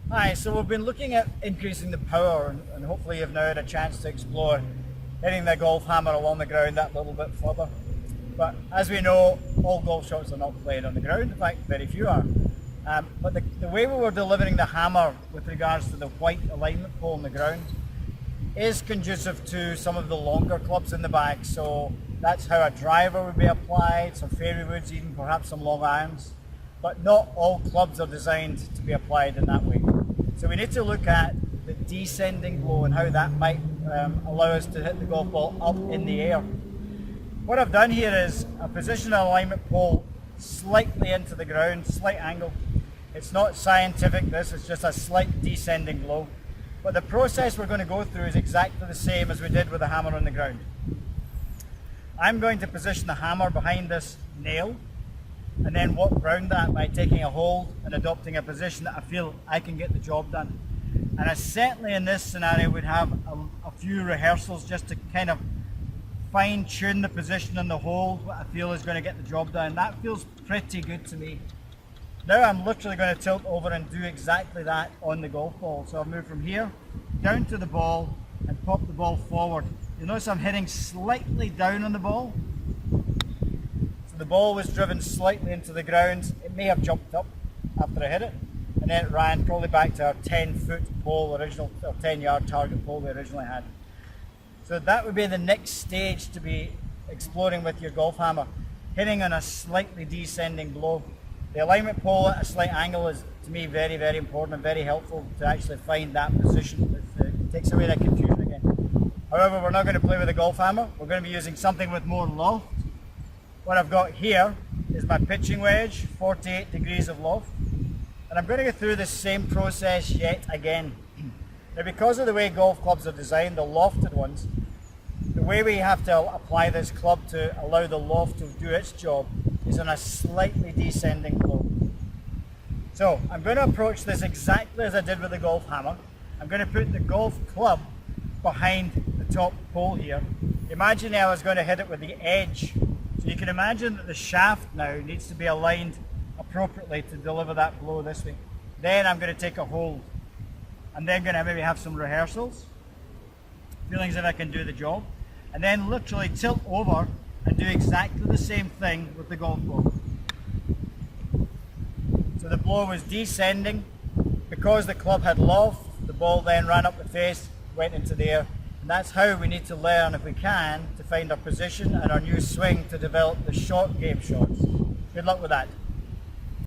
Hi, so we've been looking at increasing the power and hopefully you've now had a chance to explore hitting the golf hammer along the ground that little bit further. But as we know, all golf shots are not played on the ground, in fact very few are. But the way we were delivering the hammer with regards to the white alignment pole on the ground is conducive to some of the longer clubs in the bag. So that's how a driver would be applied, some fairway woods, even perhaps some long irons. But not all clubs are designed to be applied in that way. So we need to look at the descending blow and how that might allow us to hit the golf ball up in the air. What I've done here is I position an alignment pole slightly into the ground, slight angle. It's not scientific this, it's just a slight descending blow. But the process we're going to go through is exactly the same as we did with the hammer on the ground. I'm going to position the hammer behind this nail and then walk around that by taking a hold and adopting a position that I feel I can get the job done. And I certainly in this scenario would have a few rehearsals just to kind of fine tune the position on the hole, what I feel is going to get the job done. That feels pretty good to me. Now I'm literally going to tilt over and do exactly that on the golf ball. So I'll move from here down to the ball and pop the ball forward. You'll notice I'm hitting slightly down on the ball. The ball was driven slightly into the ground. It may have jumped up after I hit it, and then it ran probably back to our 10-foot pole, original, or 10-yard target pole we originally had. So that would be the next stage to be exploring with your golf hammer, hitting on a slightly descending blow. The alignment pole at a slight angle is, to me, very, very important and very helpful to actually find that position. It takes away that confusion again. However, we're not going to play with a golf hammer. We're going to be using something with more loft. What I've got here is my pitching wedge, 48 degrees of loft, and I'm going to go through the same process yet again. Now, because of the way golf clubs are designed, the lofted ones, the way we have to apply this club to allow the loft to do its job is on a slightly descending blow. So I'm going to approach this exactly as I did with the golf hammer. I'm going to put the golf club behind the top pole here. Imagine I was going to hit it with the edge. So you can imagine that the shaft now needs to be aligned appropriately to deliver that blow this way. Then I'm going to take a hold. I'm then going to maybe have some rehearsals, feeling as if I can do the job, and then literally tilt over and do exactly the same thing with the golf ball. So the blow was descending. Because the club had loft, the ball then ran up the face, went into the air. And that's how we need to learn, if we can, to find our position and our new swing to develop the short game shots. Good luck with that.